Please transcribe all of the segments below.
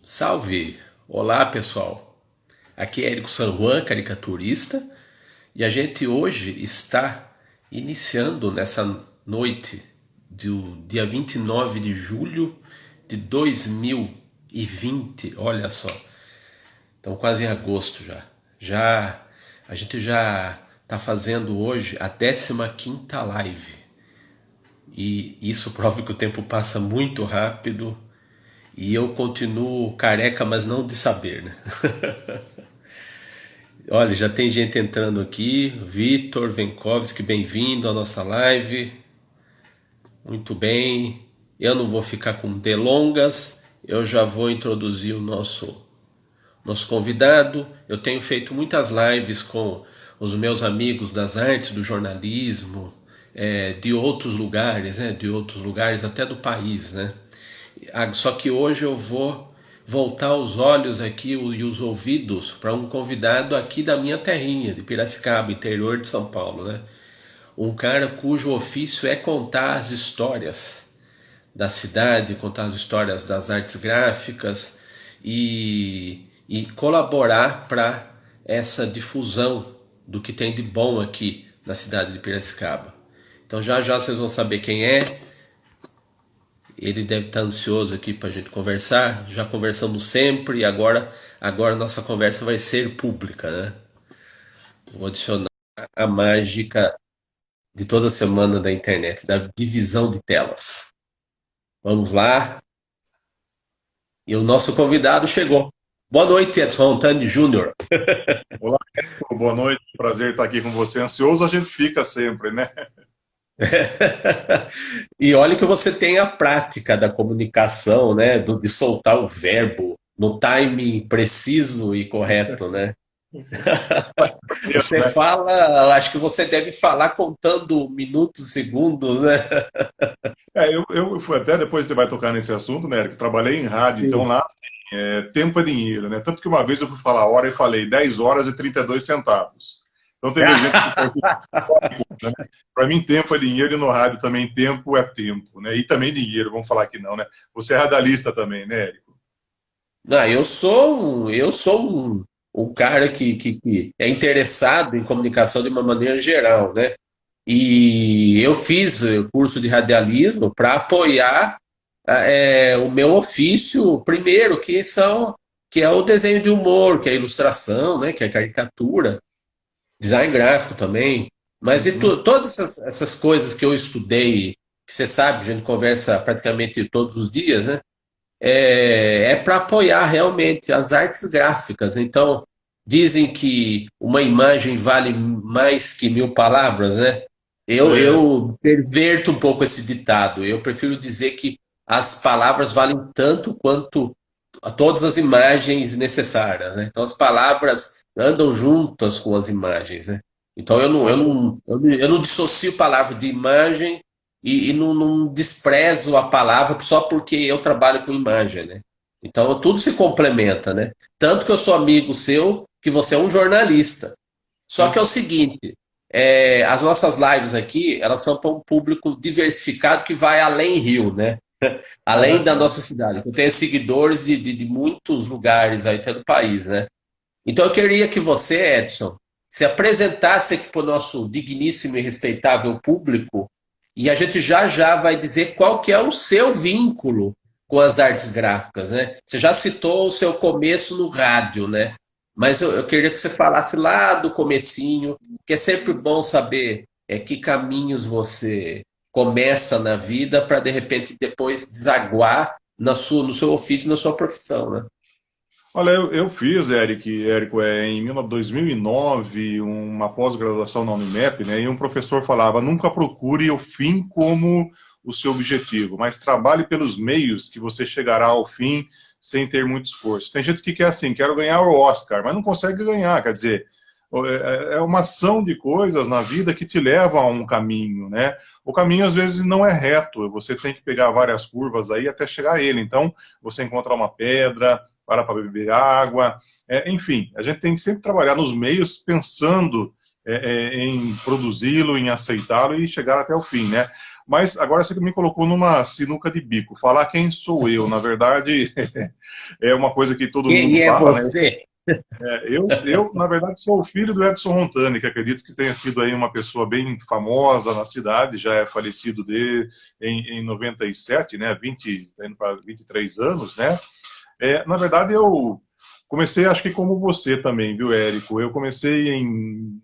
Salve! Olá pessoal, aqui é Érico San Juan, caricaturista, e a gente hoje está iniciando nessa noite do dia 29 de julho de 2020, olha só, estamos quase em agosto já. A gente já está fazendo hoje a 15ª live, e isso prova que o tempo passa muito rápido. E eu continuo careca, mas não de saber, né? Olha, já tem gente entrando aqui. Vitor Venkovski, bem-vindo à nossa live. Muito bem. Eu não vou ficar com delongas. Eu já vou introduzir o nosso convidado. Eu tenho feito muitas lives com os meus amigos das artes, do jornalismo, de outros lugares, né? De outros lugares, até do país, né? Só que hoje eu vou voltar os olhos aqui e os ouvidos para um convidado aqui da minha terrinha, de Piracicaba, interior de São Paulo, né? Um cara cujo ofício é contar as histórias da cidade, contar as histórias das artes gráficas e colaborar para essa difusão do que tem de bom aqui na cidade de Piracicaba. Então já vocês vão saber quem é. Ele deve estar ansioso aqui para a gente conversar. Já conversamos sempre e agora nossa conversa vai ser pública, né? Vou adicionar a mágica de toda semana da internet, da divisão de telas. Vamos lá. E o nosso convidado chegou. Boa noite, Edson Antônio Júnior. Olá, boa noite, prazer estar aqui com você. Ansioso a gente fica sempre, né? E olha que você tem a prática da comunicação, né? De soltar o verbo no timing preciso e correto, né? Você Né? fala, acho que você deve falar contando minutos, segundos, né? Eu fui até depois você vai tocar nesse assunto, né, Eric? Trabalhei em rádio, então Sim. lá tempo é dinheiro, né? Tanto que uma vez eu fui falar a hora e falei 10 horas e 32 centavos. Então teve gente que pode né? Para mim, tempo é dinheiro e no rádio também tempo é tempo, né? E também dinheiro, vamos falar que não, né? Você é radialista também, né, Érico? Não, eu sou um cara que é interessado em comunicação de uma maneira geral, né? E eu fiz curso de radialismo para apoiar o meu ofício primeiro, que é o desenho de humor, que é a ilustração, né? Que é a caricatura, design gráfico também. Mas Uhum. todas essas coisas que eu estudei, que você sabe, a gente conversa praticamente todos os dias, né? É para apoiar realmente as artes gráficas. Então, dizem que uma imagem vale mais que 1000 palavras, né? É, Eu perverto um pouco esse ditado. Eu prefiro dizer que as palavras valem tanto quanto todas as imagens necessárias, né? Então, as palavras andam juntas com as imagens, né? Então, eu não dissocio palavra de imagem e não desprezo a palavra só porque eu trabalho com imagem, né? Então tudo se complementa, né? Tanto que eu sou amigo seu, que você é um jornalista. Só que é o sim. seguinte, as nossas lives aqui, elas são para um público diversificado que vai além Rio, né? Além Aham. da nossa cidade. Eu tenho seguidores de muitos lugares aí até do país, né? Então eu queria que você, Edson, se apresentasse aqui para o nosso digníssimo e respeitável público e a gente já vai dizer qual que é o seu vínculo com as artes gráficas, né? Você já citou o seu começo no rádio, né? Mas eu queria que você falasse lá do comecinho, que é sempre bom saber que caminhos você começa na vida para de repente depois desaguar no seu ofício, na sua profissão, né? Olha, eu fiz, Érico, em 2009, uma pós-graduação na Unimap, né? E um professor falava: nunca procure o fim como o seu objetivo, mas trabalhe pelos meios que você chegará ao fim sem ter muito esforço. Tem gente que quer assim, quero ganhar o Oscar, mas não consegue ganhar, quer dizer, é uma ação de coisas na vida que te levam a um caminho, né? O caminho às vezes não é reto, você tem que pegar várias curvas aí até chegar a ele. Então, você encontra uma pedra, para beber água, enfim, a gente tem que sempre trabalhar nos meios pensando em produzi-lo, em aceitá-lo e chegar até o fim, né? Mas agora você me colocou numa sinuca de bico. Falar quem sou eu, na verdade, é uma coisa que todo mundo Quem é fala, né? você? Na verdade, sou o filho do Edson Rontani, que acredito que tenha sido aí uma pessoa bem famosa na cidade, já é falecido em 97, né? 20, tá indo para 23 anos, né? Na verdade, eu comecei, acho que como você também, viu, Érico? Eu comecei em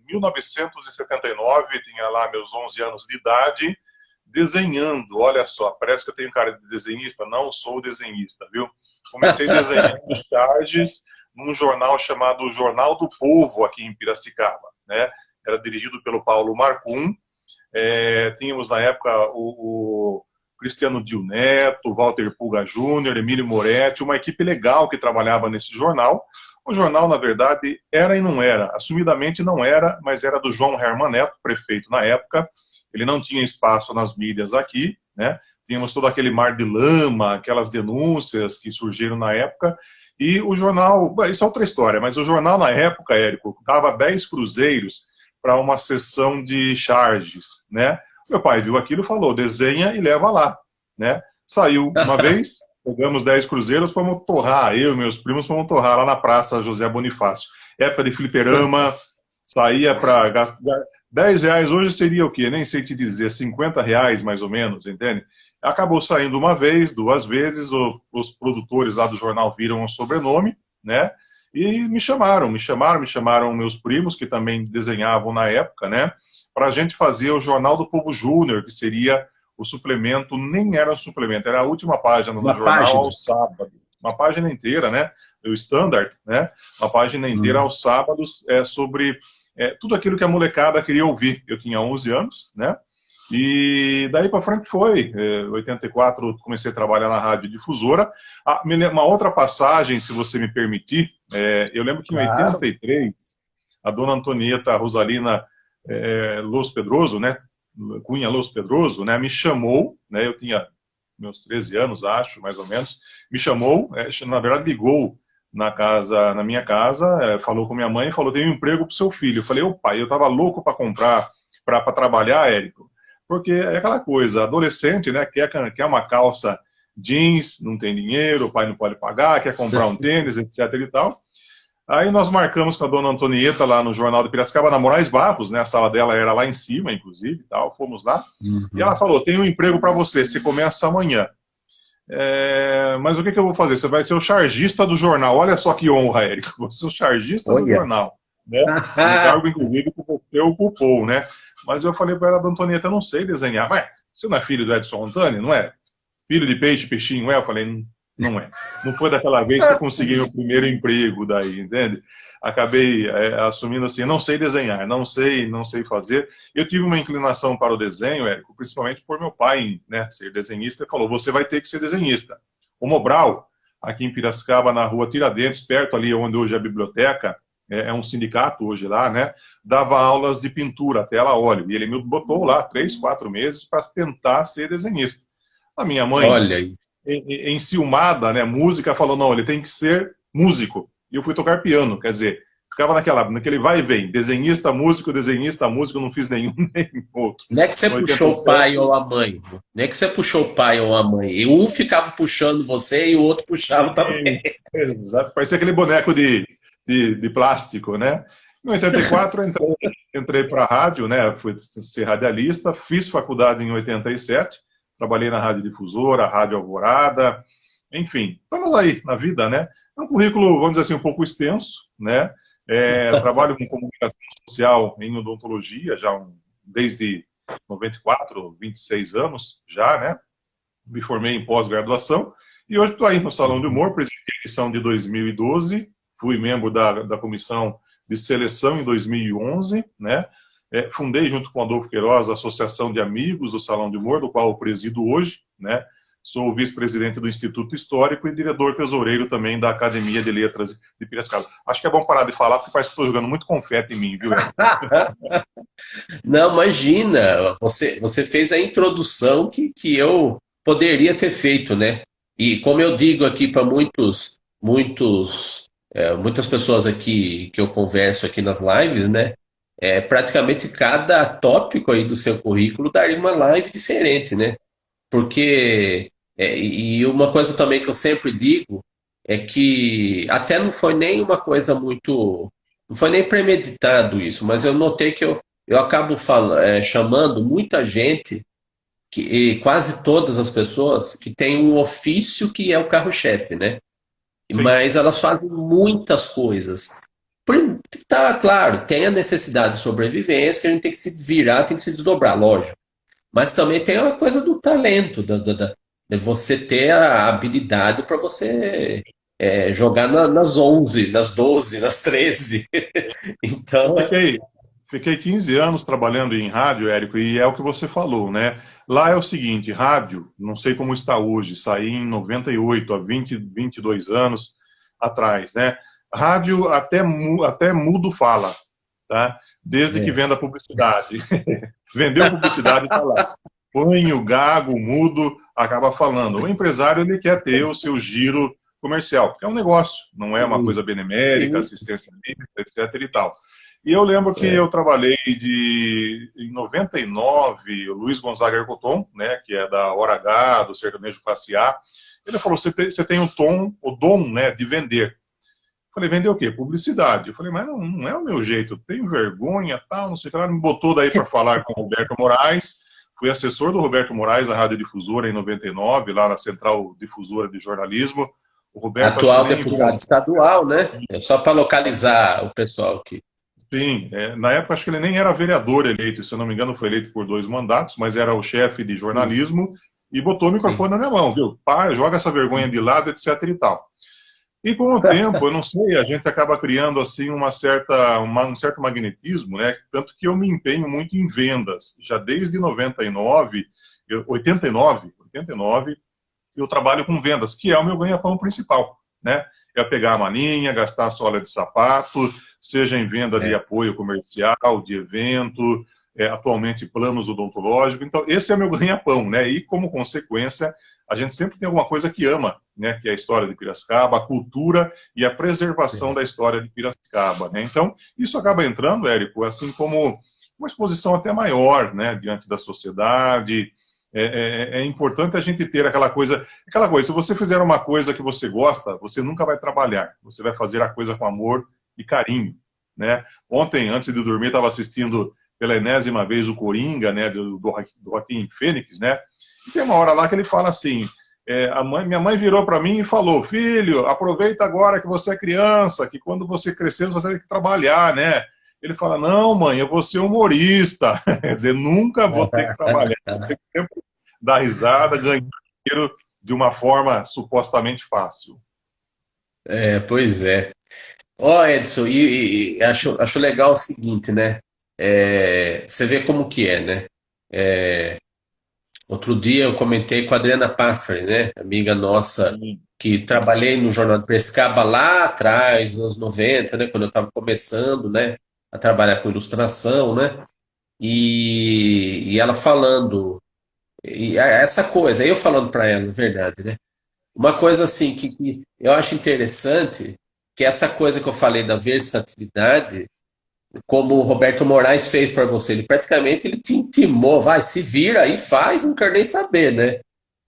1979, tinha lá meus 11 anos de idade, desenhando. Olha só, parece que eu tenho cara de desenhista, não sou desenhista, viu? Comecei desenhando charges num jornal chamado Jornal do Povo, aqui em Piracicaba, né? Era dirigido pelo Paulo Marcum. Tínhamos na época o Cristiano Dil Neto, Walter Puga Júnior, Emílio Moretti, uma equipe legal que trabalhava nesse jornal. O jornal, na verdade, era e não era. Assumidamente não era, mas era do João Herman Neto, prefeito na época. Ele não tinha espaço nas mídias aqui, né? Tínhamos todo aquele mar de lama, aquelas denúncias que surgiram na época. E o jornal, isso é outra história, mas o jornal na época, Érico, dava 10 cruzeiros para uma sessão de charges, né? Meu pai viu aquilo e falou, desenha e leva lá, né? Saiu uma vez, pegamos 10 cruzeiros, fomos torrar, eu e meus primos fomos torrar lá na Praça José Bonifácio. Época de fliperama, saía para gastar 10 reais, hoje seria o quê? Nem sei te dizer, 50 reais mais ou menos, entende? Acabou saindo uma vez, duas vezes, os produtores lá do jornal viram o sobrenome, né? E me chamaram meus primos, que também desenhavam na época, né? Para a gente fazer o Jornal do Povo Júnior, que seria o suplemento, nem era um suplemento, era a última página do jornal ao sábado. Uma página inteira, né? O Standard, né? Uma página inteira aos sábados sobre tudo aquilo que a molecada queria ouvir. Eu tinha 11 anos, né? E daí para frente foi. Em 84 comecei a trabalhar na rádio difusora. Uma outra passagem, se você me permitir, eu lembro que em 83, a dona Antonieta Rosalina Los Pedroso, né? Cunha Los Pedroso, né? Me chamou, né? Eu tinha meus 13 anos, acho, mais ou menos. Me chamou, na verdade ligou na minha casa, falou com minha mãe e falou, tem um emprego pro seu filho. Eu falei, ô pai, eu tava louco para comprar, para trabalhar, Érico. Porque é aquela coisa, adolescente, né, quer uma calça jeans, não tem dinheiro, o pai não pode pagar, quer comprar um tênis, etc e tal. Aí nós marcamos com a dona Antonieta lá no Jornal de Piracicaba, na Moraes Barros, né, a sala dela era lá em cima, inclusive, e tal, fomos lá. E ela falou, tem um emprego para você começa amanhã. Mas o que eu vou fazer? Você vai ser o chargista do jornal. Olha só que honra, Érico, você é o chargista do jornal. Né? Um cargo, inclusive, que você ocupou, né? Mas eu falei para ela, dona Antonieta, eu não sei desenhar. Mas você não é filho do Edson Rontani, não é? Filho de peixe, peixinho, é? Eu falei, não é. Não foi daquela vez que eu consegui meu primeiro emprego daí, entende? Acabei assumindo assim, não sei desenhar, não sei fazer. Eu tive uma inclinação para o desenho, Érico, principalmente por meu pai, né, ser desenhista, ele falou, você vai ter que ser desenhista. O Mobral, aqui em Piracicaba, na rua Tiradentes, perto ali onde hoje é a biblioteca, é um sindicato hoje lá, né? Dava aulas de pintura, tela a óleo. E ele me botou lá 3, 4 meses para tentar ser desenhista. A minha mãe, Olha aí, enciumada, né? Música, falou, não, ele tem que ser músico. E eu fui tocar piano, quer dizer, ficava naquele vai e vem, desenhista, músico, não fiz nenhum nem outro. não é que você puxou o pai ou a mãe, não é que você puxou o pai ou a mãe, e um ficava puxando você e o outro puxava também. Exato, parecia aquele boneco de plástico, né? Em 84 entrei para a rádio, né? Fui ser radialista, fiz faculdade em 87, trabalhei na Rádio Difusora, Rádio Alvorada, enfim, estamos aí na vida, né? É um currículo, vamos dizer assim, um pouco extenso, né? Trabalho com comunicação social em odontologia já desde 94, 26 anos já, né? Me formei em pós-graduação e hoje estou aí no Salão de Humor, presidi a edição de 2012, fui membro da comissão de seleção em 2011, né? Fundei junto com Adolfo Queiroz a Associação de Amigos do Salão de Humor, do qual eu presido hoje, né? Sou vice-presidente do Instituto Histórico e diretor-tesoureiro também da Academia de Letras de Piracicaba. Acho que é bom parar de falar, porque parece que estou jogando muito confete em mim, viu, Érico? Não, imagina, você fez a introdução que eu poderia ter feito, né? E como eu digo aqui para muitas pessoas aqui que eu converso aqui nas lives, né? praticamente cada tópico aí do seu currículo daria uma live diferente, né? Porque, e uma coisa também que eu sempre digo é que até não foi nem uma coisa muito, não foi nem premeditado isso, mas eu notei que eu acabo chamando muita gente, e quase todas as pessoas, que tem um ofício que é o carro-chefe, né? Sim. Mas elas fazem muitas coisas. Tá, claro, tem a necessidade de sobrevivência, que a gente tem que se virar, tem que se desdobrar, lógico. Mas também tem a coisa do talento, de você ter a habilidade para você jogar nas 11, nas 12, nas 13. Eu Então, fiquei 15 anos trabalhando em rádio, Érico, e é o que você falou, né? Lá é o seguinte, rádio, não sei como está hoje, saí em 98, há 22 anos atrás, né? Rádio até mudo fala, tá? Desde que venda publicidade. Vendeu publicidade, está lá. Põe o gago, o mudo, acaba falando. O empresário, ele quer ter o seu giro comercial, porque é um negócio, não é uma sim, coisa benemérica, sim, assistência médica, etc e tal. E eu lembro que é, eu trabalhei em 99, o Luiz Gonzaga Ercoton, né, que é da Hora H, do Sertanejo Classe A, ele falou, você tem o dom, né, de vender. Eu falei, vender o quê? Publicidade. Eu falei, mas não é o meu jeito, eu tenho vergonha, tal, não sei o que lá. Me botou daí para falar com o Roberto Moraes, fui assessor do Roberto Moraes, na Rádio Difusora, em 99, lá na Central Difusora de Jornalismo. O Roberto, acho que atual nem deputado estadual, né? É só para localizar o pessoal aqui. sim, na época acho que ele nem era vereador eleito, se eu não me engano foi eleito por 2 mandatos, mas era o chefe de Sim, jornalismo e botou o sim. microfone na minha mão, viu? Pá, joga essa vergonha de lado, etc e tal. E com o tempo, eu não sei, a gente acaba criando assim um certo magnetismo, né? Tanto que eu me empenho muito em vendas. Já desde 99, 89, eu trabalho com vendas, que é o meu ganha-pão principal, né? É pegar a malinha, gastar a sola de sapato, seja em venda de É, apoio comercial, de evento, atualmente planos odontológicos. Então, esse é meu ganha-pão, né? E, como consequência, a gente sempre tem alguma coisa que ama, né? Que é a história de Piracicaba, a cultura e a preservação sim. da história de Piracicaba, né? Então, isso acaba entrando, Érico, assim como uma exposição até maior, né? Diante da sociedade. É importante a gente ter aquela coisa, se você fizer uma coisa que você gosta, você nunca vai trabalhar, você vai fazer a coisa com amor e carinho, né? Ontem, antes de dormir, estava assistindo pela enésima vez o Coringa, né, do Joaquim Fênix, né? E tem uma hora lá que ele fala assim, minha mãe virou para mim e falou, filho, aproveita agora que você é criança, que quando você crescer você tem que trabalhar, né? Ele fala, não, mãe, eu vou ser humorista, quer dizer, nunca vou ter que trabalhar, vou ter que dar risada, ganhar dinheiro de uma forma supostamente fácil. Pois é. Ó, Edson, e acho legal o seguinte, né? Você vê como que é, né? É, outro dia eu comentei com a Adriana Passari, né? Amiga nossa, Sim, que trabalhei no Jornal de Piracicaba lá atrás, nos anos 90, né? Quando eu estava começando, né? A trabalhar com ilustração, né? E ela falando, essa coisa, eu falando para ela, na verdade, né? Uma coisa assim que eu acho interessante, que essa coisa que eu falei da versatilidade, como o Roberto Moraes fez para você, ele praticamente ele te intimou, vai, se vira aí, faz, não quero nem saber, né?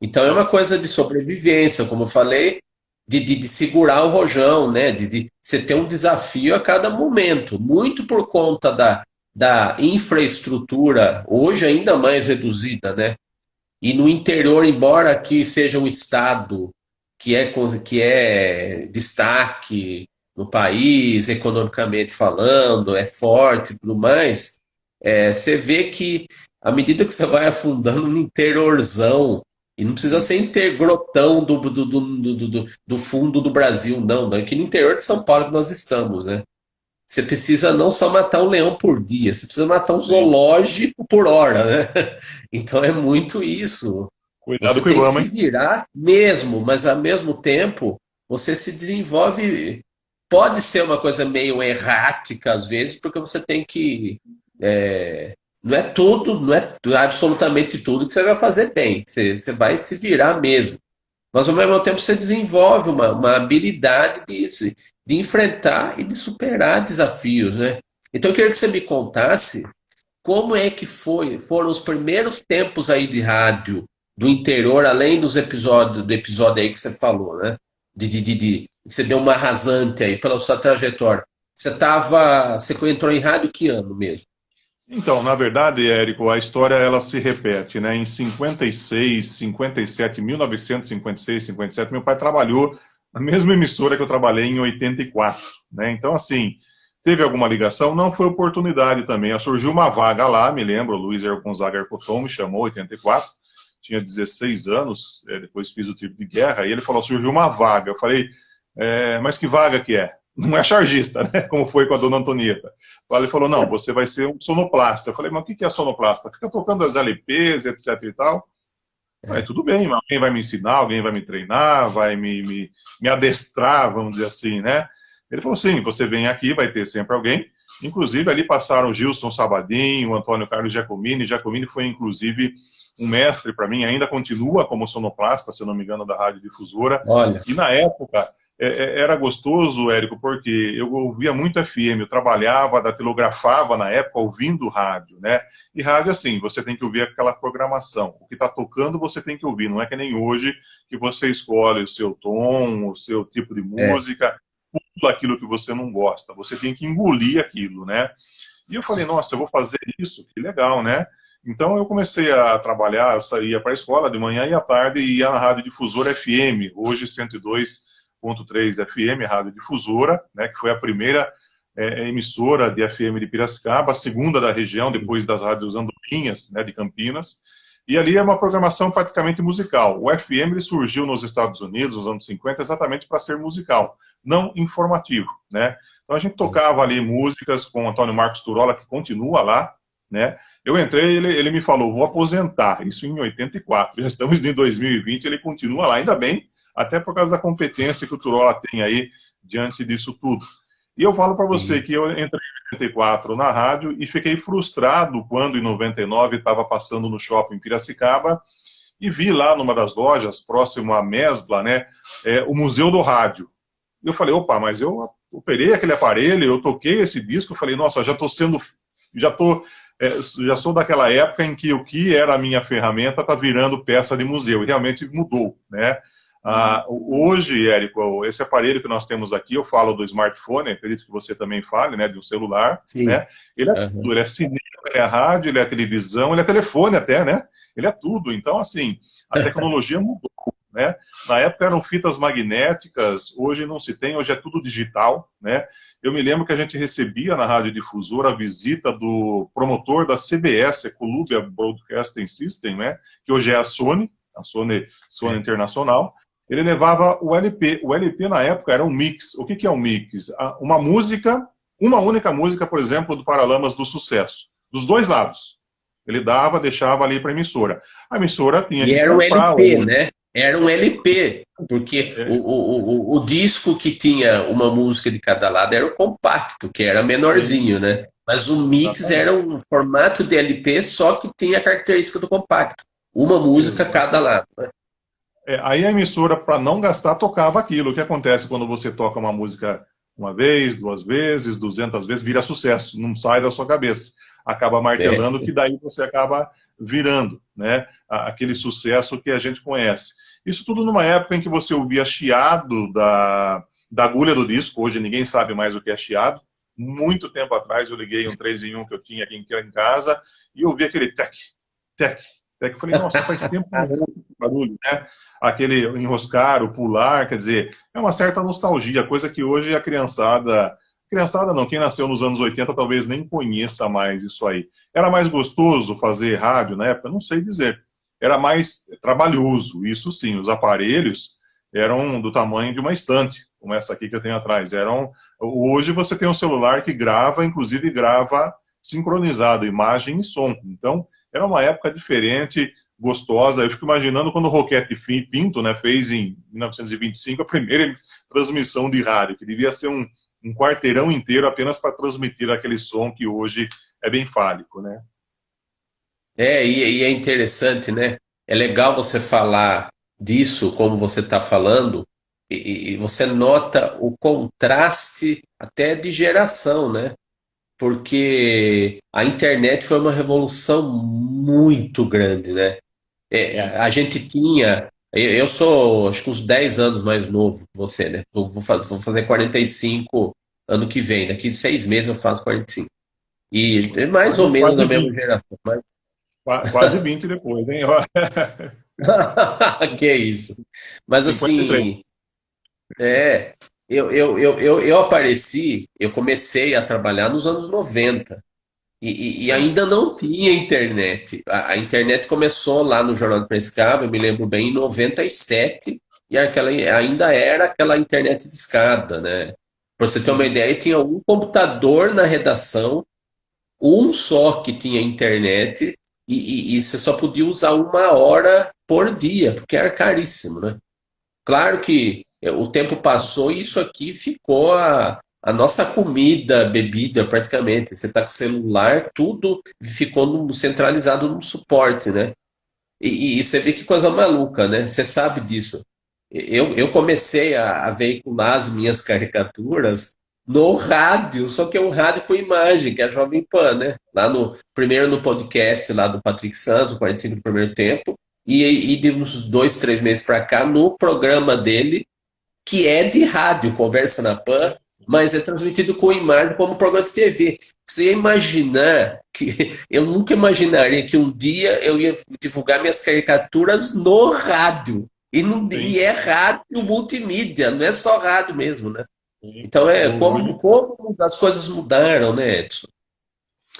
Então é uma sim, coisa de sobrevivência, como eu falei, de segurar o rojão, né? De você ter um desafio a cada momento, muito por conta da infraestrutura, hoje ainda mais reduzida, né? E no interior, embora aqui seja um estado que é destaque no país, economicamente falando, é forte e tudo mais, você vê que à medida que você vai afundando no interiorzão, e não precisa sim. ser intergrotão do fundo do Brasil, não, é aqui no interior de São Paulo que nós estamos, né? Você precisa não só matar um leão por dia, você precisa matar um Sim. zoológico por hora, né? Então é muito isso. Cuidado Você com o tem que Ibama, se hein? virar mesmo, mas ao mesmo tempo você se desenvolve. Pode ser uma coisa meio errática às vezes, porque você tem que. Não é tudo, não é absolutamente tudo que você vai fazer bem. Você vai se virar mesmo. Mas ao mesmo tempo você desenvolve uma habilidade de enfrentar e de superar desafios, né? Então eu queria que você me contasse como é que foram os primeiros tempos aí de rádio do interior, além do episódio aí que você falou, né? Você deu uma rasante aí pela sua trajetória. Você entrou em rádio que ano mesmo? Então, na verdade, Érico, a história ela se repete, né? Em 56, 57, 1956, 57, meu pai trabalhou na mesma emissora que eu trabalhei em 84, né? Então, assim, teve alguma ligação? Não foi oportunidade também. Surgiu uma vaga lá, me lembro, o Luiz Gonzaga Arcoton me chamou em 84, tinha 16 anos, depois fiz o tipo de guerra, e ele falou, surgiu uma vaga. Eu falei, mas que vaga que é? Não é chargista, né? Como foi com a dona Antonieta. Ele falou, não, você vai ser um sonoplasta. Eu falei, mas o que é sonoplasta? Fica tocando as LPs, etc e tal. Eu falei, tudo bem, mas alguém vai me ensinar, alguém vai me treinar, vai me adestrar, vamos dizer assim, né? Ele falou, sim, você vem aqui, vai ter sempre alguém. Inclusive, ali passaram o Gilson Sabadinho, o Antônio Carlos Giacomini. Giacomini foi, inclusive, um mestre para mim, ainda continua como sonoplasta, se eu não me engano, da Rádio Difusora. Olha. E na época, era gostoso, Érico, porque eu ouvia muito FM, eu trabalhava, datilografava na época, ouvindo rádio, né? E rádio, assim, você tem que ouvir aquela programação. O que está tocando, você tem que ouvir. Não é que nem hoje, que você escolhe o seu tom, o seu tipo de música, tudo aquilo que você não gosta. Você tem que engolir aquilo, né? E eu falei, nossa, eu vou fazer isso, que legal, né? Então eu comecei a trabalhar, eu saía para a escola de manhã e à tarde ia na Rádio Difusora FM, hoje 102.3 FM, Rádio Difusora, né, que foi a primeira emissora de FM de Piracicaba, a segunda da região, depois das rádios Andorinhas, né, de Campinas. E ali é uma programação praticamente musical. O FM ele surgiu nos Estados Unidos, nos anos 50, exatamente para ser musical, não informativo, né? Então a gente tocava ali músicas com Antônio Marcos Turola, que continua lá, né? Eu entrei, ele me falou, vou aposentar, isso em 84, já estamos em 2020, ele continua lá, ainda bem, até por causa da competência que o Turola tem aí diante disso tudo. E eu falo para você que eu entrei em 94 na rádio e fiquei frustrado quando em 99 estava passando no shopping Piracicaba e vi lá numa das lojas, próximo à Mesbla, né, o Museu do Rádio. Eu falei, opa, mas eu operei aquele aparelho, eu toquei esse disco, eu falei, nossa, já sou daquela época em que o que era a minha ferramenta está virando peça de museu, e realmente mudou, né? Hoje, Érico, esse aparelho que nós temos aqui, eu falo do smartphone, acredito que você também fale, né, de um celular, né? Ele é tudo, ele é cinema, ele é rádio, ele é televisão, ele é telefone até, né? Ele é tudo. Então, assim, a tecnologia mudou, né? Na época eram fitas magnéticas, hoje não se tem, hoje é tudo digital, né? Eu me lembro que a gente recebia na Rádio Difusora a visita do promotor da CBS, Columbia Broadcasting System, né? Que hoje é a Sony Internacional. Ele levava o LP. O LP, na época, era um mix. O que é um mix? Uma música, uma única música, por exemplo, do Paralamas do Sucesso. Dos dois lados. Ele deixava ali para a emissora. A emissora tinha que comprar... E era um LP, né? Era um LP, porque o disco que tinha uma música de cada lado era o compacto, que era menorzinho, né? Mas o mix era um formato de LP, só que tinha a característica do compacto. Uma música a cada lado, né? Aí a emissora, para não gastar, tocava aquilo. O que acontece quando você toca uma música uma vez, 2 vezes, 200 vezes, vira sucesso, não sai da sua cabeça. Acaba martelando, que daí você acaba virando, né? Aquele sucesso que a gente conhece. Isso tudo numa época em que você ouvia chiado da agulha do disco, hoje ninguém sabe mais o que é chiado. Muito tempo atrás eu liguei um 3 em 1 que eu tinha aqui em casa e ouvi aquele tec, tec. Até que eu falei, nossa, faz tempo que não barulho, né? Aquele enroscar, o pular, quer dizer, é uma certa nostalgia, coisa que hoje a criançada não, quem nasceu nos anos 80 talvez nem conheça mais isso aí. Era mais gostoso fazer rádio na época? Não sei dizer. Era mais trabalhoso, isso sim, os aparelhos eram do tamanho de uma estante, como essa aqui que eu tenho atrás. Hoje você tem um celular que grava, inclusive grava sincronizado, imagem e som. Então, era uma época diferente, gostosa. Eu fico imaginando quando o Roquete Pinto, né, fez em 1925 a primeira transmissão de rádio, que devia ser um quarteirão inteiro apenas para transmitir aquele som que hoje é bem fálico, né? E é interessante, né? É legal você falar disso, como você está falando, e você nota o contraste até de geração, né? porque a internet foi uma revolução muito grande, né? Sim. A gente tinha. Eu sou, acho que uns 10 anos mais novo que você, né? Vou fazer 45 ano que vem. Daqui 6 meses eu faço 45. E é mais ou Quase, menos quase da mesma 20, geração. quase 20 depois, hein? Que é isso. Mas 53. assim, é. Eu apareci, eu comecei a trabalhar nos anos 90. E Sim. ainda não tinha internet. A internet começou lá no Jornal de Piracicaba, eu me lembro bem, em 97, e ainda era aquela internet de escada, né? Para você ter uma Uhum. ideia, tinha um computador na redação, um só que tinha internet, e você só podia usar 1 hora por dia, porque era caríssimo, né? Claro que o tempo passou e isso aqui ficou a nossa comida, bebida, praticamente. Você está com o celular, tudo ficou centralizado no suporte, né? E você vê que coisa maluca, né? Você sabe disso. Eu comecei a veicular as minhas caricaturas no rádio, só que é um rádio com imagem, que é a Jovem Pan, né? Primeiro no podcast lá do Patrick Santos, o 45 do primeiro tempo, e de uns 2, 3 meses para cá, no programa dele, que é de rádio, Conversa na Pan, mas é transmitido com imagem como programa de TV. Você ia imaginar que eu nunca imaginaria que um dia eu ia divulgar minhas caricaturas no rádio. E Sim, é rádio multimídia, não é só rádio mesmo, né? sim. Então é Hoje, como as coisas mudaram, né, Edson?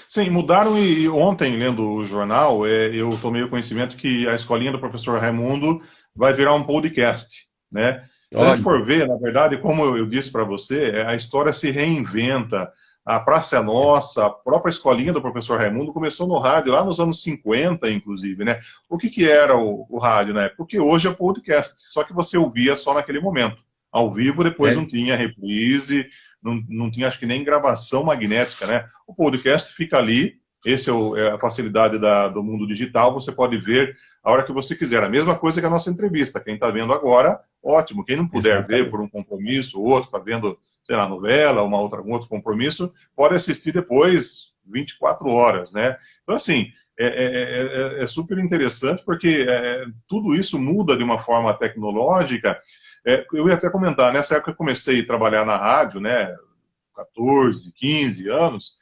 sim, mudaram e ontem, lendo o jornal, eu tomei o conhecimento que a escolinha do professor Raimundo vai virar um podcast, né? Se a gente Olha, for ver, na verdade, como eu disse para você, a história se reinventa. A Praça é Nossa, a própria escolinha do professor Raimundo começou no rádio lá nos anos 50, inclusive, né? O que, que era o rádio, né? Porque hoje é podcast, só que você ouvia só naquele momento. Ao vivo, depois não é, tinha reprise, não tinha, acho que nem gravação magnética, né? O podcast fica ali, esse é a facilidade do mundo digital, você pode ver a hora que você quiser. A mesma coisa que a nossa entrevista. Quem está vendo agora, ótimo. Quem não puder ver por exatamente. um compromisso, outro está vendo, sei lá, novela, um outro compromisso, pode assistir depois 24 horas, né? Então, assim, é super interessante porque tudo isso muda de uma forma tecnológica. Eu ia até comentar, nessa época eu comecei a trabalhar na rádio, né? 14, 15 anos,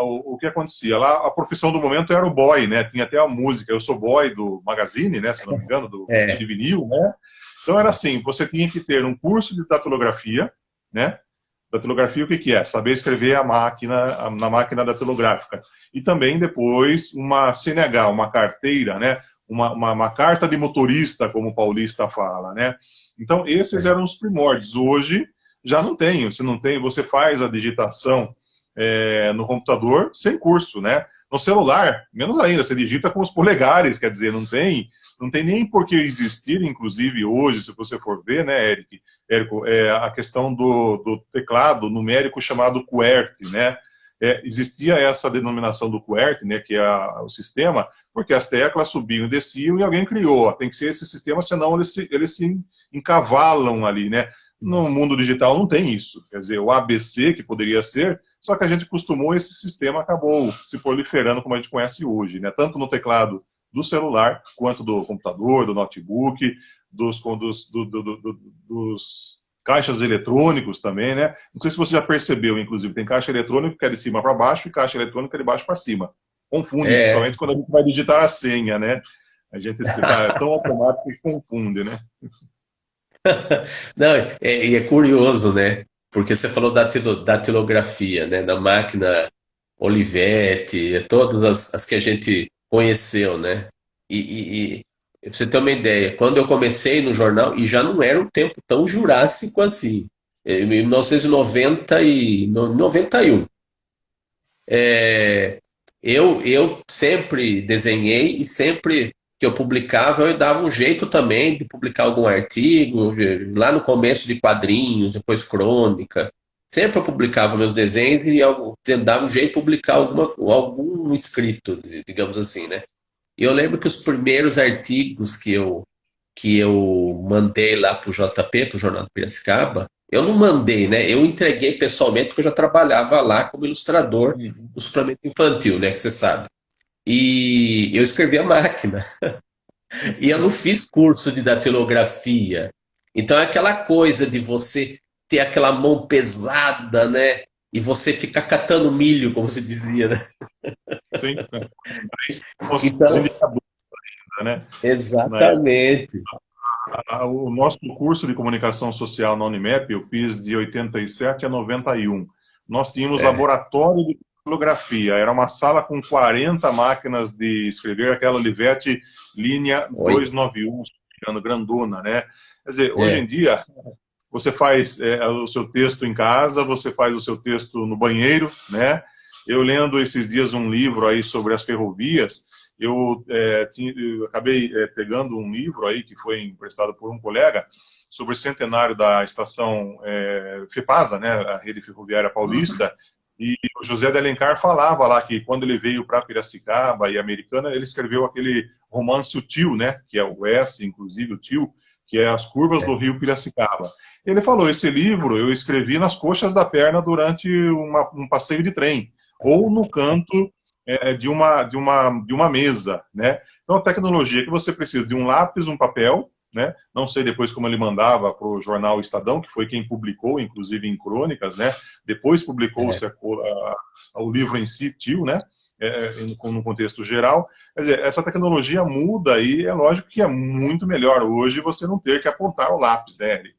o que acontecia? Lá, a profissão do momento era o boy, né? Tinha até a música, eu sou boy do Magazine, né? Se não me engano, do É, Cine Vinil, né? Então era assim, você tinha que ter um curso de datilografia, né? Datilografia, o que, que é? Saber escrever na máquina datilográfica. E também, depois, uma CNH, uma carteira, né? Uma carta de motorista, como o paulista fala, né? Então, esses é. eram os primórdios. Hoje, já não tem. Você não tem, você faz a digitação no computador sem curso, né? No celular, menos ainda, você digita com os polegares, quer dizer, não tem nem por que existir, inclusive hoje, se você for ver, né, Érico, a questão do teclado numérico chamado QWERTY, né? Existia essa denominação do QWERTY, né, que é o sistema, porque as teclas subiam e desciam e alguém criou. Ó, tem que ser esse sistema, senão eles se encavalam ali, né? No mundo digital não tem isso. Quer dizer, o ABC, que poderia ser, só que a gente costumou, esse sistema acabou se proliferando como a gente conhece hoje, né? Tanto no teclado do celular, quanto do computador, do notebook, dos caixas eletrônicos também, né? Não sei se você já percebeu, inclusive, tem caixa eletrônica que é de cima para baixo e caixa eletrônica de baixo para cima. Confunde, É. principalmente quando a gente vai digitar a senha, né? A gente é tão automático que confunde, né? Não, e é curioso, né? Porque você falou da datilografia, né? Da máquina Olivetti, todas as que a gente conheceu, né? Pra você ter uma ideia, quando eu comecei no jornal, e já não era um tempo tão jurássico assim, em 1990 e 91, eu sempre desenhei e sempre que eu publicava, eu dava um jeito também de publicar algum artigo, lá no começo de quadrinhos, depois crônica. Sempre eu publicava meus desenhos e eu dava um jeito de publicar algum escrito, digamos assim, né? E eu lembro que os primeiros artigos que eu mandei lá para o JP, para o Jornal do Piracicaba, Eu não mandei, né? Eu entreguei pessoalmente porque eu já trabalhava lá como ilustrador Uhum. do suplemento infantil, né? Que você sabe. E eu escrevi a máquina. E eu não fiz curso de datilografia. Então é aquela coisa de você ter aquela mão pesada, né? E você ficar catando milho, como se dizia, né? Sim. Aí temos os Então, indicadores, né? Na época, exatamente. o nosso curso de comunicação social na Unimap, eu fiz de 87 a 91. Nós tínhamos É, laboratório de datilografia. Era uma sala com 40 máquinas de escrever, aquela Olivetti linha oi. 291, se não me engano, grandona, né? Quer dizer, hoje É, em dia, você faz o seu texto em casa, você faz o seu texto no banheiro, né? Eu lendo esses dias um livro aí sobre as ferrovias, eu acabei pegando um livro aí que foi emprestado por um colega sobre o centenário da estação FEPASA, né, a Rede Ferroviária Paulista, e o José de Alencar falava lá que quando ele veio para Piracicaba e Americana, ele escreveu aquele romance O Tio, né, que é o S, inclusive o Tio, que é As Curvas do é, Rio Piracicaba. Ele falou, esse livro eu escrevi nas coxas da perna durante um passeio de trem, ou no canto de uma mesa, né? Então, a tecnologia que você precisa de um lápis, um papel, né? Não sei depois como ele mandava para o jornal Estadão, que foi quem publicou, inclusive em crônicas, né? Depois publicou-se o livro em si, Tio, né? No contexto geral. Quer dizer, essa tecnologia muda e é lógico que é muito melhor hoje você não ter que apontar o lápis, né, Eric?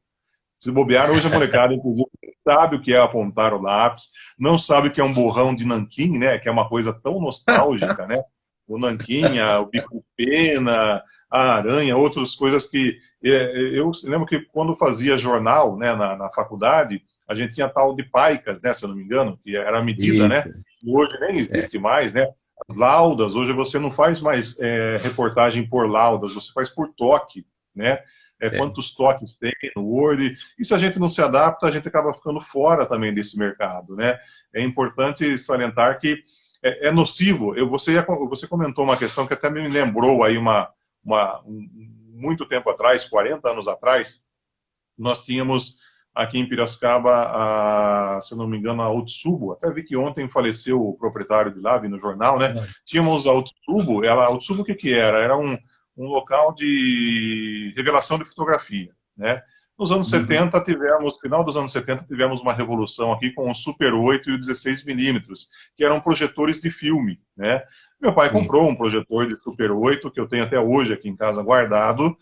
Se bobear, hoje a molecada, inclusive, sabe o que é apontar o lápis, não sabe o que é um borrão de nanquim, né? Que é uma coisa tão nostálgica, né? O nanquim, o bico de pena, a aranha, outras coisas que... Eu lembro que quando fazia jornal, né, na faculdade, a gente tinha tal de paicas, né, se eu não me engano, que era a medida, né? isso, E hoje nem é, existe mais, né? As laudas, hoje você não faz mais reportagem por laudas, você faz por toque, né? é. Quantos toques tem no Word, e se a gente não se adapta, a gente acaba ficando fora também desse mercado, né? É importante salientar que é nocivo. Você comentou uma questão que até me lembrou aí muito tempo atrás, 40 anos atrás, nós tínhamos aqui em Piracicaba, se eu não me engano, a Otsubo, até vi que ontem faleceu o proprietário de lá, vi no jornal, né? Tínhamos a Otsubo, a Otsubo o que era? Era um local de revelação de fotografia, né? Nos anos Uhum. 70 final dos anos 70 tivemos uma revolução aqui com o Super 8 e o 16 milímetros, que eram projetores de filme, né? Meu pai Sim. comprou um projetor de Super 8, que eu tenho até hoje aqui em casa guardado,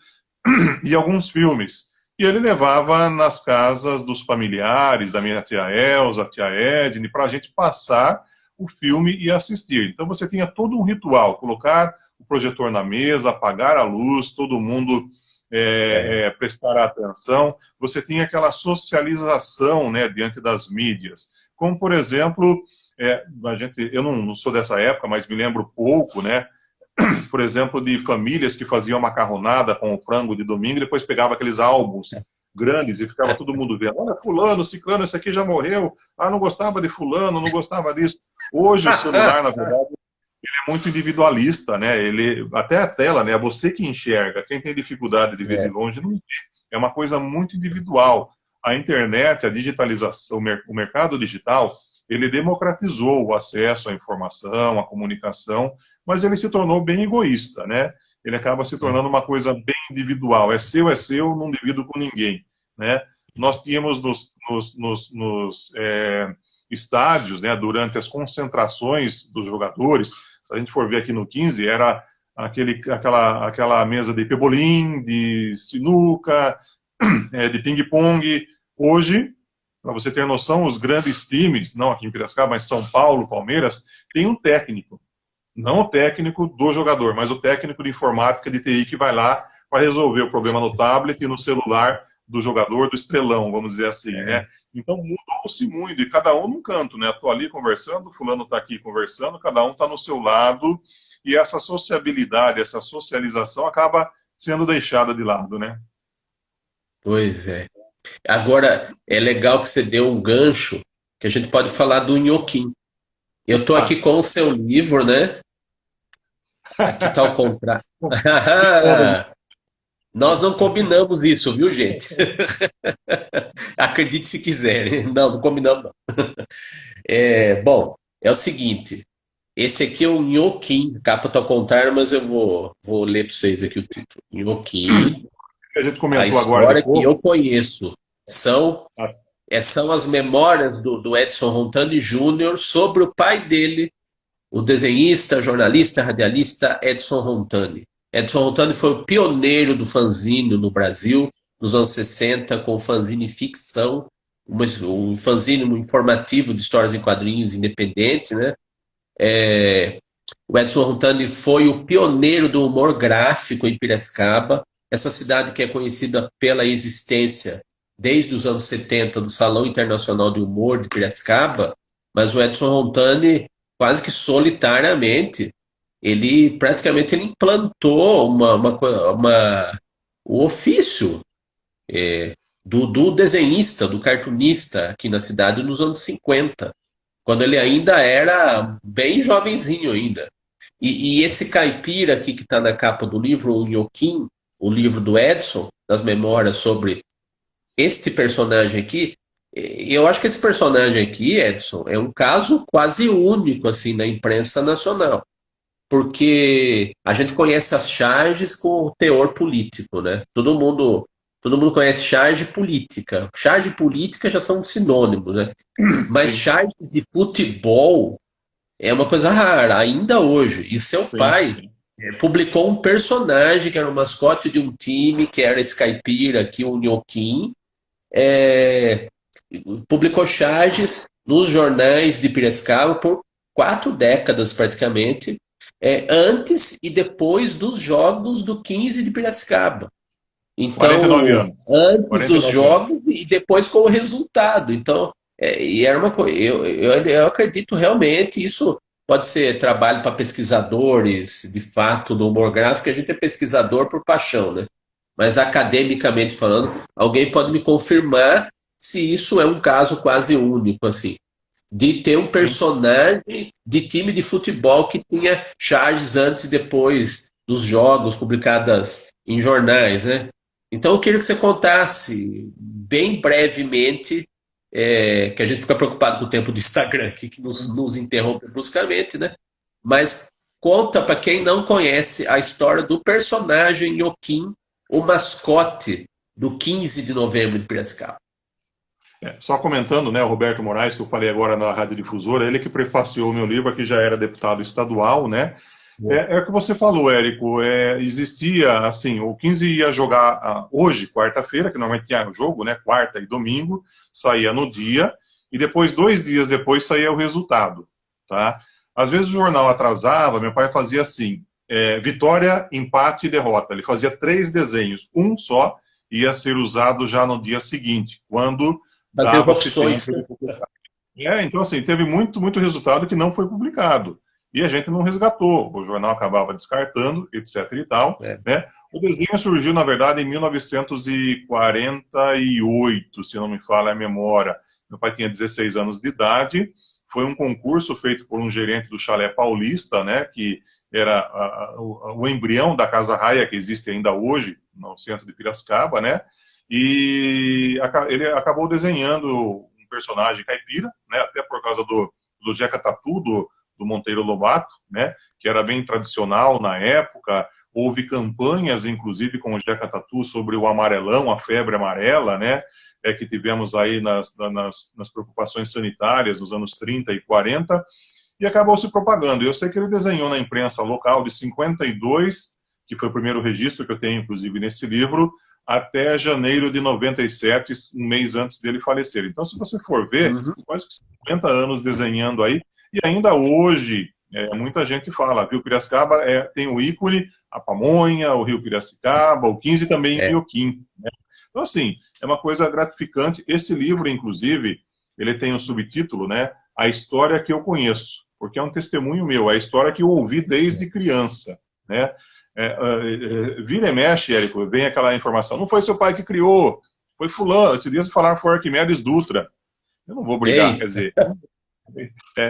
e alguns filmes. E ele levava nas casas dos familiares, da minha tia Elza, tia Edne, para a gente passar o filme e assistir. Então você tinha todo um ritual, colocar o projetor na mesa, apagar a luz, todo mundo É, prestar atenção. Você tinha aquela socialização, né, diante das mídias. Como, por exemplo, eu não sou dessa época, mas me lembro pouco, né, por exemplo, de famílias que faziam macarronada com o frango de domingo e depois pegava aqueles álbuns grandes e ficava todo mundo vendo. Olha, fulano, ciclano, esse aqui já morreu. Ah, não gostava de fulano, não gostava disso. Hoje o celular, na verdade, é muito individualista, né? Ele, até a tela, né? É você que enxerga. Quem tem dificuldade de ver de é. longe não vê. É uma coisa muito individual. A internet, a digitalização, o mercado digital, ele democratizou o acesso à informação, à comunicação, mas ele se tornou bem egoísta, né? Ele acaba se É. tornando uma coisa bem individual. É seu, não divido com ninguém, né? Nós tínhamos nos estádios, né, durante as concentrações dos jogadores, se a gente for ver aqui no 15, era aquela mesa de pebolim, de sinuca, de ping-pong. Hoje, para você ter noção, os grandes times, não aqui em Piracicaba, mas São Paulo, Palmeiras, tem um técnico. Não o técnico do jogador, mas o técnico de informática de TI que vai lá para resolver o problema no tablet e no celular do jogador, do estrelão, vamos dizer assim, né? Então mudou-se muito, e cada um num canto, né? Estou ali conversando, fulano está aqui conversando, cada um está no seu lado, e essa sociabilidade, essa socialização acaba sendo deixada de lado, né? Pois é. Agora, é legal que você deu um gancho, que a gente pode falar do nhoquim. Eu estou aqui Ah, com o seu livro, né? Aqui está o contrato. que moda de Nós não combinamos isso, viu, gente? Acredite se quiserem. Não, não combinamos, não. Bom, é o seguinte. Esse aqui é o Nhoquim. A capa está ao contrário, mas eu vou ler para vocês aqui o título. Nhoquim. A gente A comentou agora de história que pouco. eu conheço são as memórias do Edson Rontani Júnior sobre o pai dele, o desenhista, jornalista, radialista Edson Rontani. Edson Rontani foi o pioneiro do fanzine no Brasil, nos anos 60, com o fanzine ficção, um fanzine informativo de histórias em quadrinhos independente, né? O Edson Rontani foi o pioneiro do humor gráfico em Piracicaba, essa cidade que é conhecida pela existência desde os anos 70 do Salão Internacional de Humor de Piracicaba, mas o Edson Rontani, quase que solitariamente, ele praticamente ele implantou o ofício do desenhista, do cartunista aqui na cidade nos anos 50, quando ele ainda era bem jovenzinho ainda. E esse caipira aqui que está na capa do livro, o Nhoquim, o livro do Edson, das memórias sobre este personagem aqui, eu acho que esse personagem aqui, Edson, é um caso quase único assim na imprensa nacional, porque a gente conhece as charges com o teor político, né? Todo mundo conhece charge política. Charge política já são sinônimos, né? Mas Sim, charge de futebol é uma coisa rara, ainda hoje. E seu sim, pai sim. publicou um personagem que era o mascote de um time, que era esse caipira aqui, o Nhoquim, é, publicou charges nos jornais de Piracicaba por 4 décadas praticamente, antes e depois dos jogos do 15 de Piracicaba. 49 Então, anos. antes dos 49 anos. jogos e depois com o resultado. Então, e era uma coisa, eu acredito realmente, isso pode ser trabalho para pesquisadores, de fato, do humor gráfico, a gente é pesquisador por paixão, né? Mas academicamente falando, alguém pode me confirmar se isso é um caso quase único, assim, de ter um Sim. personagem de time de futebol que tinha charges antes e depois dos jogos publicadas em jornais, né? Então eu queria que você contasse bem brevemente, que a gente fica preocupado com o tempo do Instagram aqui, que nos interrompe bruscamente, né? Mas conta para quem não conhece a história do personagem Nhoquim, o mascote do 15 de novembro de Piracicaba. Só comentando, né, o Roberto Moraes, que eu falei agora na Rádio Difusora, ele que prefaciou o meu livro, que já era deputado estadual, né? É o que você falou, Érico. Existia, assim, o 15 ia jogar hoje, quarta-feira, que normalmente tinha jogo, né? Quarta e domingo, saía no dia, e depois, 2 dias depois, saía o resultado, tá? Às vezes o jornal atrasava, meu pai fazia assim, vitória, empate e derrota. Ele fazia 3 desenhos, um só ia ser usado já no dia seguinte, quando Fazer dava-se tempo opções. de publicar. Então, assim, teve muito resultado que não foi publicado. E a gente não resgatou. O jornal acabava descartando, etc. e tal. É. Né? O desenho surgiu, na verdade, em 1948, se não me falha a memória. Meu pai tinha 16 anos de idade. Foi um concurso feito por um gerente do Chalé Paulista, né, que era o embrião da Casa Raia, que existe ainda hoje, no centro de Piracicaba, né? E ele acabou desenhando um personagem caipira, né, até por causa do Jeca Tatu, do Monteiro Lobato, né, que era bem tradicional na época. Houve campanhas, inclusive, com o Jeca Tatu sobre o amarelão, a febre amarela, né, que tivemos aí nas preocupações sanitárias nos anos 30 e 40, e acabou se propagando. Eu sei que ele desenhou na imprensa local de 52, que foi o primeiro registro que eu tenho, inclusive, nesse livro, até janeiro de 97, um mês antes dele falecer. Então, se você for ver, quase 50 anos desenhando aí, e ainda hoje, muita gente fala, Rio Piracicaba tem o ícone, a pamonha, o Rio Piracicaba, o 15 também o Nhoquim. Né? Então, assim, é uma coisa gratificante. Esse livro, inclusive, ele tem um subtítulo, né? A História que Eu Conheço, porque é um testemunho meu, é a história que eu ouvi desde criança, né? Vira e mexe, Érico, vem aquela informação, não foi seu pai que criou, foi fulano, esses dias falaram que foi Arquimedes Dutra. Eu não vou brigar, quer dizer,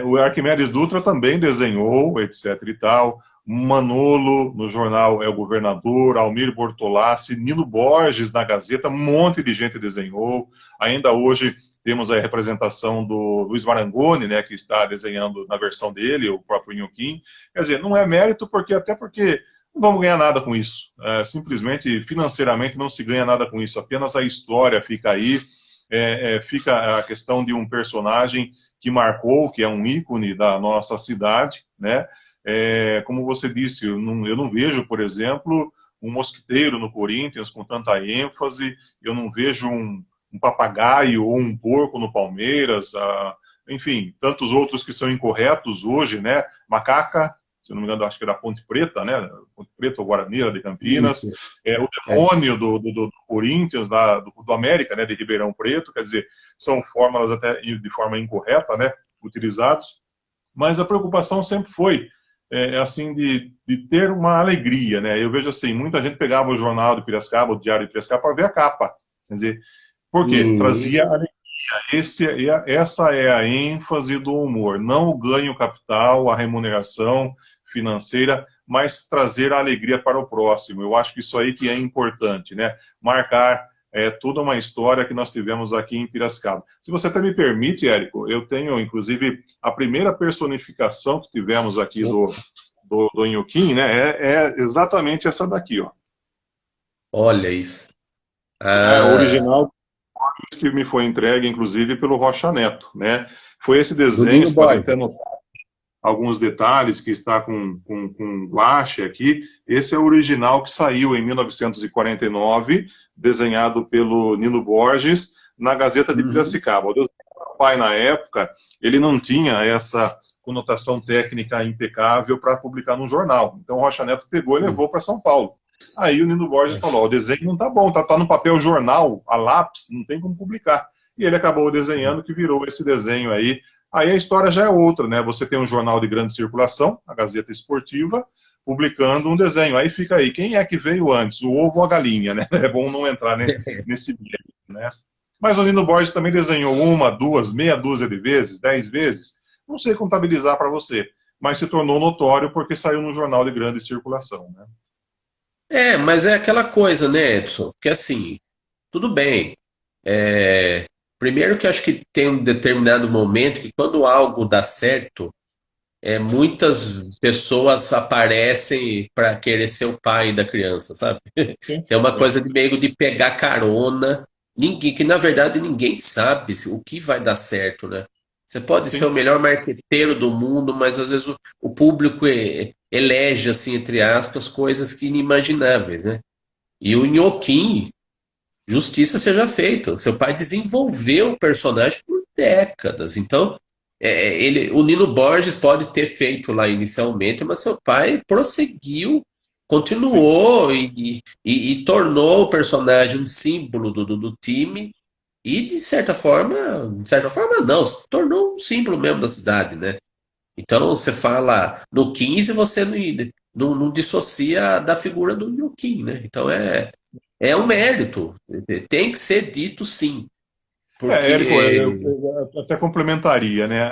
o Arquimedes Dutra também desenhou, etc e tal, Manolo no jornal É o Governador, Almir Bortolassi, Nino Borges na Gazeta, um monte de gente desenhou. Ainda hoje temos a representação do Luiz Marangoni, né, que está desenhando na versão dele, o próprio Inhoquim. Quer dizer, não é mérito, até porque não vamos ganhar nada com isso. Simplesmente, financeiramente, não se ganha nada com isso. Apenas a história fica aí, fica a questão de um personagem que marcou, que é um ícone da nossa cidade, né? Como você disse, eu não vejo, por exemplo, um mosquiteiro no Corinthians com tanta ênfase, eu não vejo um papagaio ou um porco no Palmeiras, enfim, tantos outros que são incorretos hoje, né? Macaca, se eu não me engano, acho que era Ponte Preta, né? Ponte Preta ou Guarani, de Campinas. O demônio do Corinthians, do América, né? De Ribeirão Preto, quer dizer, são fórmulas até de forma incorreta, né? Utilizados. Mas a preocupação sempre foi, assim, de ter uma alegria, né? Eu vejo assim, muita gente pegava o jornal de Piracicaba, o Diário de Piracicaba, para ver a capa. Quer dizer, por quê? Trazia alegria. Essa é a ênfase do humor. Não o ganho capital, a remuneração financeira, mas trazer a alegria para o próximo. Eu acho que isso aí que é importante, né? Marcar toda uma história que nós tivemos aqui em Piracicaba. Se você até me permite, Érico, eu tenho, inclusive, a primeira personificação que tivemos aqui do Inhoquim, né? É exatamente essa daqui, ó. Olha isso. Original, que me foi entregue, inclusive, pelo Rocha Neto, né? Foi esse Do desenho, Nino você pode Borges. até notar alguns detalhes que está com guache aqui. Esse é o original que saiu em 1949, desenhado pelo Nino Borges, na Gazeta de Piracicaba. O pai, na época, ele não tinha essa conotação técnica impecável para publicar num jornal. Então o Rocha Neto pegou e levou para São Paulo. Aí o Nino Borges falou, o desenho não tá bom, tá no papel jornal, a lápis, não tem como publicar. E ele acabou desenhando, que virou esse desenho aí. Aí a história já é outra, né? Você tem um jornal de grande circulação, a Gazeta Esportiva, publicando um desenho. Aí fica aí, quem é que veio antes, o ovo ou a galinha, né? É bom não entrar, né, nesse meio, né? Mas o Nino Borges também desenhou uma, duas, meia dúzia de vezes, 10 vezes. Não sei contabilizar para você, mas se tornou notório porque saiu no jornal de grande circulação, né? Mas é aquela coisa, né, Edson? Que assim, tudo bem. Primeiro que eu acho que tem um determinado momento que quando algo dá certo, muitas pessoas aparecem para querer ser o pai da criança, sabe? Sim, Tem uma sim. coisa de meio de pegar carona, que na verdade ninguém sabe o que vai dar certo, né? Você pode ser o Sim. melhor marqueteiro do mundo, mas às vezes o público elege, assim, entre aspas, coisas que inimagináveis, né? E o Nhoquim, justiça seja feita. O seu pai desenvolveu o personagem por décadas. Então, o Nino Borges pode ter feito lá inicialmente, mas seu pai prosseguiu, Sim. continuou e tornou o personagem um símbolo do time. E de certa forma não, se tornou um símbolo mesmo da cidade, né? Então você fala no 15, você não dissocia da figura do Nhoquim, né? Então é um mérito, tem que ser dito sim, Érico, porque eu até complementaria, né?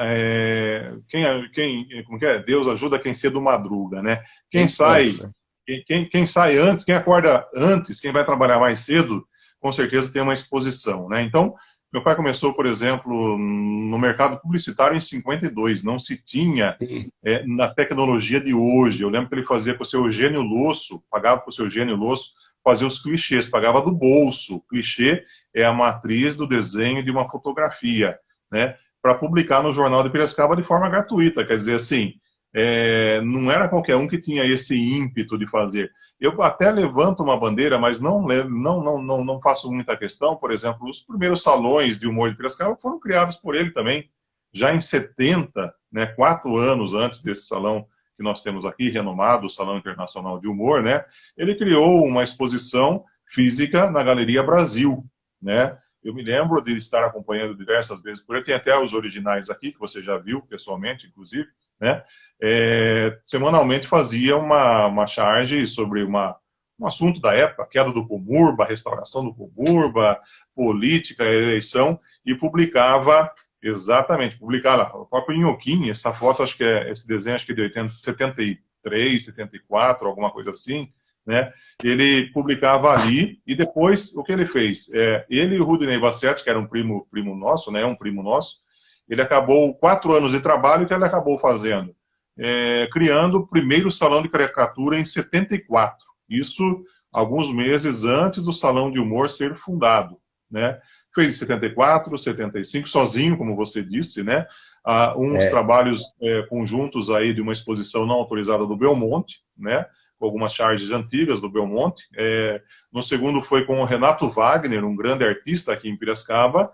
Como que é? Deus ajuda quem cedo madruga, né? Quem quem sai, sabe, né? quem sai antes, quem acorda antes, quem vai trabalhar mais cedo, com certeza tem uma exposição, né? Então, meu pai começou, por exemplo, no mercado publicitário em 52, não se tinha Sim. na tecnologia de hoje. Eu lembro que ele fazia com o seu Eugênio Losso, pagava com o seu Eugênio Losso, fazer os clichês, pagava do bolso. Clichê é a matriz do desenho de uma fotografia, né? Para publicar no Jornal de Piracicaba de forma gratuita. Quer dizer, assim, não era qualquer um que tinha esse ímpeto de fazer. Eu até levanto uma bandeira, mas não faço muita questão. Por exemplo, os primeiros salões de humor de Piracicaba foram criados por ele também, já em 70, né, 4 anos antes desse salão que nós temos aqui, renomado, o Salão Internacional de Humor, né? Ele criou uma exposição física na Galeria Brasil, né? Eu me lembro de estar acompanhando diversas vezes por ele, tem até os originais aqui, que você já viu pessoalmente, inclusive, né? Semanalmente fazia uma charge sobre um assunto da época, a queda do Comurba, a restauração do Comurba, política, eleição, e publicava. Exatamente, publicar lá. O próprio Inhoquim, essa foto, esse desenho acho que é de 70, 73, 74, alguma coisa assim, né? Ele publicava ali e depois o que ele fez? Ele e o Rudinei Bassetti, que era um primo nosso, né? Um primo nosso, ele acabou 4 anos de trabalho que ele acabou fazendo, criando o primeiro salão de caricatura em 74. Isso alguns meses antes do Salão de Humor ser fundado, né? Fez em 74, 75, sozinho, como você disse, né? Uns trabalhos conjuntos aí de uma exposição não autorizada do Belmonte, né? Com algumas charges antigas do Belmonte. No segundo foi com o Renato Wagner, um grande artista aqui em Piracicaba.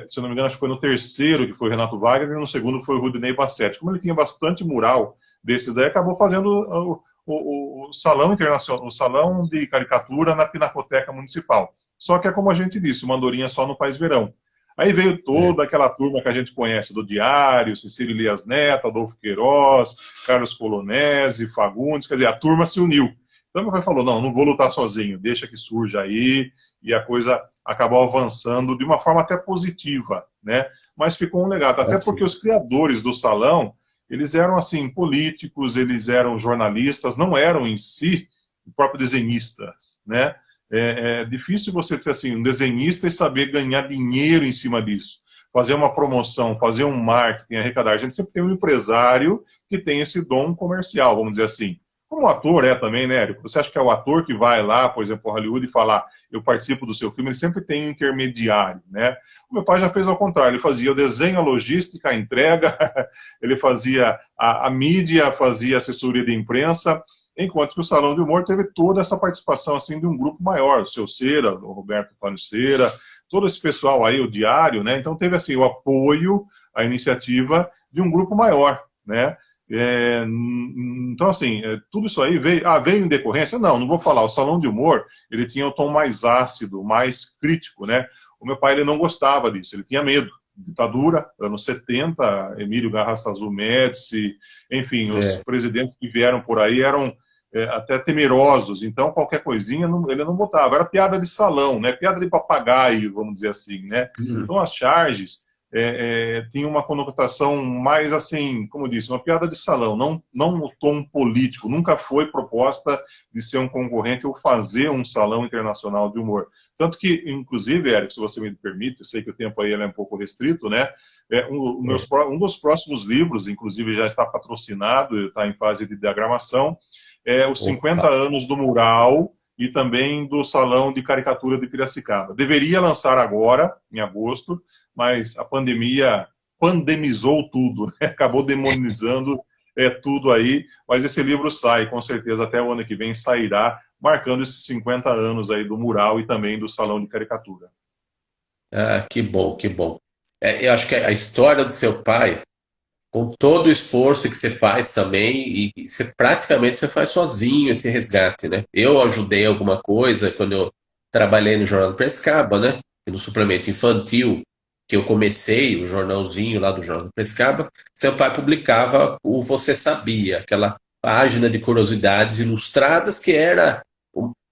Se eu não me engano, acho que foi no terceiro que foi o Renato Wagner, e no segundo foi o Rudinei Bassetti. Como ele tinha bastante mural desses daí, acabou fazendo o salão internacional, o salão de caricatura na Pinacoteca Municipal. Só que é como a gente disse, uma andorinha só no País Verão. Aí veio toda aquela turma que a gente conhece do Diário, Cecílio Elias Neto, Adolfo Queiroz, Carlos Colonese, Fagundes, quer dizer, a turma se uniu. Então meu pai falou, não vou lutar sozinho, deixa que surja aí, e a coisa acabou avançando de uma forma até positiva, né? Mas ficou um legado, até porque os criadores do salão, eles eram assim, políticos, eles eram jornalistas, não eram em si próprios desenhistas, né? É difícil você ser assim, um desenhista e saber ganhar dinheiro em cima disso. Fazer uma promoção, fazer um marketing, arrecadar. A gente sempre tem um empresário que tem esse dom comercial, vamos dizer assim. Como o ator também, né, Érico? Você acha que é o ator que vai lá, por exemplo, Hollywood e falar, eu participo do seu filme, ele sempre tem um intermediário, né? O meu pai já fez ao contrário, ele fazia o desenho, a logística, a entrega, ele fazia a mídia, fazia assessoria de imprensa, enquanto que o Salão de Humor teve toda essa participação assim de um grupo maior, o seu Cera, o Roberto Antônio Cera, todo esse pessoal aí, o Diário, né? Então teve assim o apoio, a iniciativa de um grupo maior, né? Então assim, tudo isso aí veio em decorrência? Não vou falar, o Salão de Humor, ele tinha o tom mais ácido, mais crítico, né? O meu pai, ele não gostava disso, ele tinha medo. Ditadura, anos 70, Emílio Garrastazu Médici, enfim, os presidentes que vieram por aí eram até temerosos, então qualquer coisinha ele não botava, era piada de salão, né? Piada de papagaio, vamos dizer assim, né? Então as charges tinham uma conotação mais assim, como eu disse, uma piada de salão, não o tom político, nunca foi proposta de ser um concorrente ou fazer um salão internacional de humor. Tanto que, inclusive, Érico, se você me permite, eu sei que o tempo aí é um pouco restrito, né? Um dos próximos livros, inclusive já está patrocinado, está em fase de diagramação, os 50 anos do mural e também do Salão de Caricatura de Piracicaba. Deveria lançar agora, em agosto, mas a pandemia pandemizou tudo, né? Acabou demonizando tudo aí, mas esse livro sai, com certeza, até o ano que vem sairá, marcando esses 50 anos aí do mural e também do Salão de Caricatura. Ah, que bom, que bom. Eu acho que a história do seu pai, com todo o esforço que você faz também, e você praticamente você faz sozinho esse resgate, né? Eu ajudei alguma coisa quando eu trabalhei no Jornal do Prescaba, né? No suplemento infantil, que eu comecei, o jornalzinho lá do Jornal do Prescaba, seu pai publicava o Você Sabia, aquela página de curiosidades ilustradas que era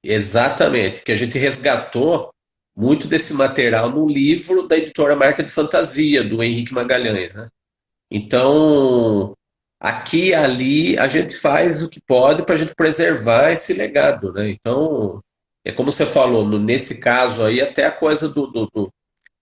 exatamente, que a gente resgatou muito desse material no livro da editora Marca de Fantasia, do Henrique Magalhães, né? Então, aqui e ali, a gente faz o que pode para a gente preservar esse legado, né? Então, é como você falou, nesse caso aí, até a coisa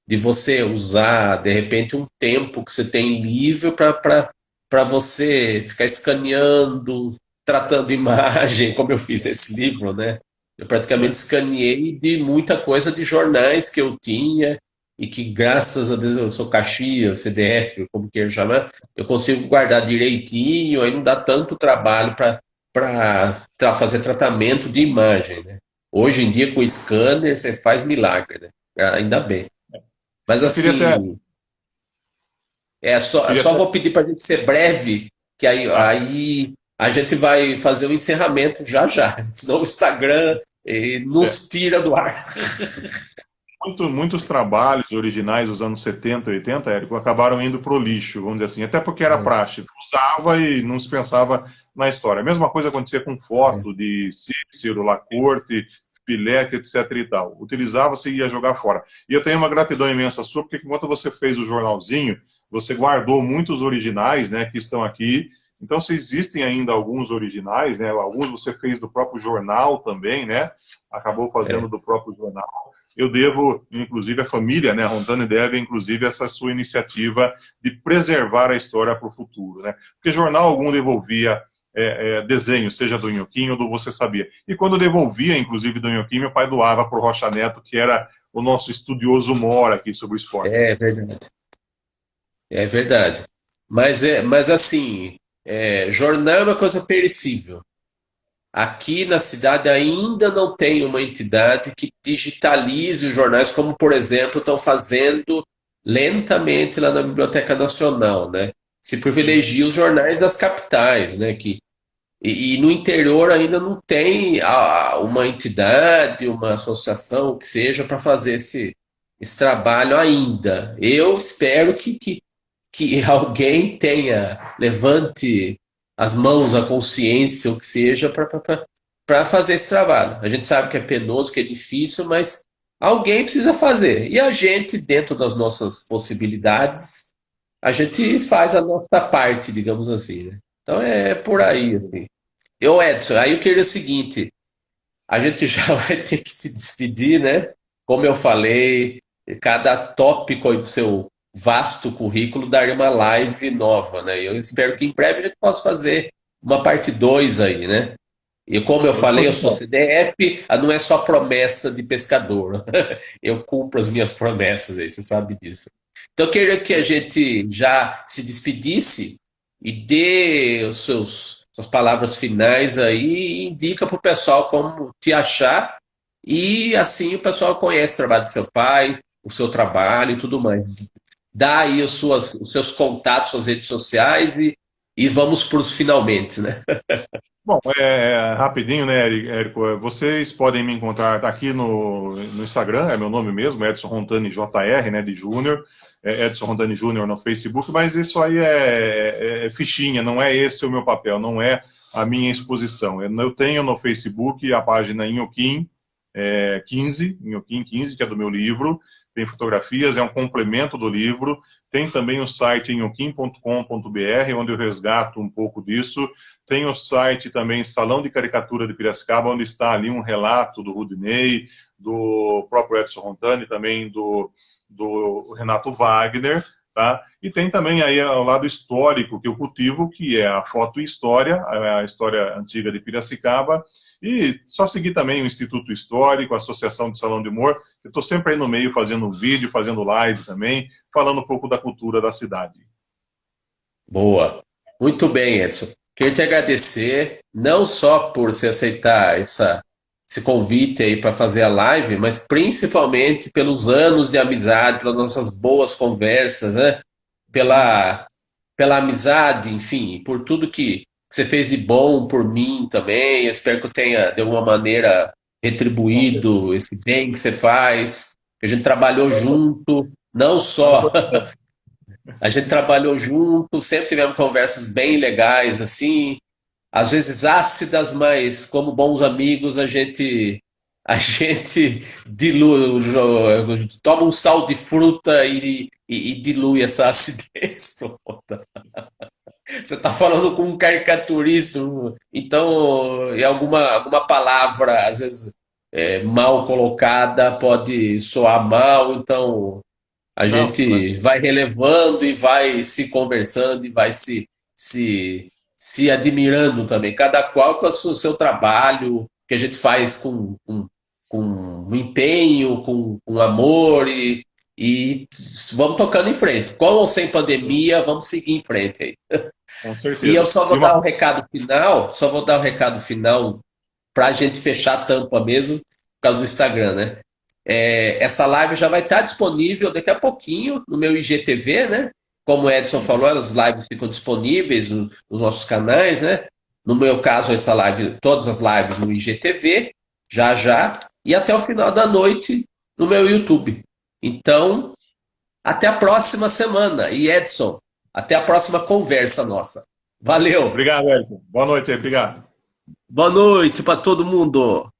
de você usar, de repente, um tempo que você tem livre para você ficar escaneando, tratando imagem, como eu fiz esse livro, né? Eu praticamente escaneei de muita coisa de jornais que eu tinha e que, graças a Deus, eu sou Caxias, CDF, como queira chamar, eu consigo guardar direitinho, aí não dá tanto trabalho para fazer tratamento de imagem, né? Hoje em dia, com o scanner, você faz milagre, né? Ainda bem. Mas assim, só vou pedir para a gente ser breve, que aí a gente vai fazer o encerramento já já, senão o Instagram nos tira do ar. Muitos trabalhos originais dos anos 70 e 80, Érico, acabaram indo para o lixo, vamos dizer assim, até porque era prático, usava e não se pensava na história. A mesma coisa acontecia com foto de Cícero, Lacorte, Pilete, etc e tal. Utilizava-se e ia jogar fora. E eu tenho uma gratidão imensa sua, porque enquanto você fez o jornalzinho, você guardou muitos originais, né, que estão aqui Então, se existem ainda alguns originais, né? Alguns você fez do próprio jornal também, né? Acabou fazendo do próprio jornal. Eu devo, inclusive, a família, né? A Rontani deve, inclusive, essa sua iniciativa de preservar a história para o futuro, né? Porque jornal algum devolvia desenho, seja do Inhoquim ou do Você Sabia. E quando devolvia, inclusive, do Inhoquim, meu pai doava para o Rocha Neto, que era o nosso estudioso mor aqui sobre o esporte. É verdade. É verdade. Mas assim, jornal é uma coisa perecível. Aqui na cidade ainda não tem uma entidade que digitalize os jornais, como, por exemplo, estão fazendo lentamente lá na Biblioteca Nacional, né? Se privilegia os jornais das capitais, né? E no interior ainda não tem uma entidade, uma associação que seja para fazer esse trabalho ainda. Eu espero que alguém levante as mãos, a consciência, o que seja, para fazer esse trabalho. A gente sabe que é penoso, que é difícil, mas alguém precisa fazer. E a gente, dentro das nossas possibilidades, a gente faz a nossa parte, digamos assim, né? Então é por aí, assim. Edson, aí eu queria o seguinte, a gente já vai ter que se despedir, né? Como eu falei, cada tópico aí do seu vasto currículo daria uma live nova, né? Eu espero que em breve a gente possa fazer uma parte 2 aí, né? E como eu falei, eu sou CDF, não é só promessa de pescador. Eu cumpro as minhas promessas aí, você sabe disso. Então eu queria que a gente já se despedisse e dê suas palavras finais aí e indica para o pessoal como te achar. E assim o pessoal conhece o trabalho do seu pai, o seu trabalho e tudo mais. Dá aí os seus contatos, suas redes sociais e vamos para os finalmente, né? Bom, rapidinho, né, Érico? Vocês podem me encontrar aqui no Instagram, é meu nome mesmo, Edson Rontani JR, né, de Júnior, Edson Rontani Júnior no Facebook, mas isso aí é fichinha, não é esse o meu papel, não é a minha exposição. Eu tenho no Facebook a página Inhoquim 15, Inhoquim 15, que é do meu livro, tem fotografias, é um complemento do livro, tem também o site inhoquim.com.br, onde eu resgato um pouco disso, tem o site também Salão de Caricatura de Piracicaba, onde está ali um relato do Rudinei, do próprio Edson Rontani, também do Renato Wagner, tá? E tem também aí o lado histórico que eu cultivo, que é a foto e história, a história antiga de Piracicaba, e só seguir também o Instituto Histórico, a Associação de Salão de Humor, eu estou sempre aí no meio fazendo vídeo, fazendo live também, falando um pouco da cultura da cidade. Boa. Muito bem, Edson. Queria te agradecer, não só por você aceitar esse convite aí para fazer a live, mas principalmente pelos anos de amizade, pelas nossas boas conversas, né? Pela amizade, enfim, por tudo que você fez de bom por mim também. Eu espero que eu tenha, de alguma maneira, retribuído esse bem que você faz. Que a gente trabalhou junto, não só a gente trabalhou junto, sempre tivemos conversas bem legais, assim, às vezes ácidas, mas como bons amigos a gente dilui, toma um sal de fruta e dilui essa acidez toda. Você está falando com um caricaturista, então alguma palavra, às vezes, mal colocada pode soar mal, então a Não, gente vai relevando e vai se conversando e vai se admirando também. Cada qual com o seu trabalho, que a gente faz com empenho, com amor e vamos tocando em frente. Com ou sem pandemia, vamos seguir em frente aí. com E eu certeza. só vou dar um recado final, para a gente fechar a tampa mesmo, por causa do Instagram, né? Essa live já vai estar disponível daqui a pouquinho no meu IGTV, né? Como o Edson falou, as lives ficam disponíveis nos nossos canais, né? No meu caso, essa live, todas as lives no IGTV, já já, e até o final da noite no meu YouTube. Então, até a próxima semana. E Edson, até a próxima conversa nossa. Valeu! Obrigado, Érico. Boa noite aí, obrigado. Boa noite para todo mundo!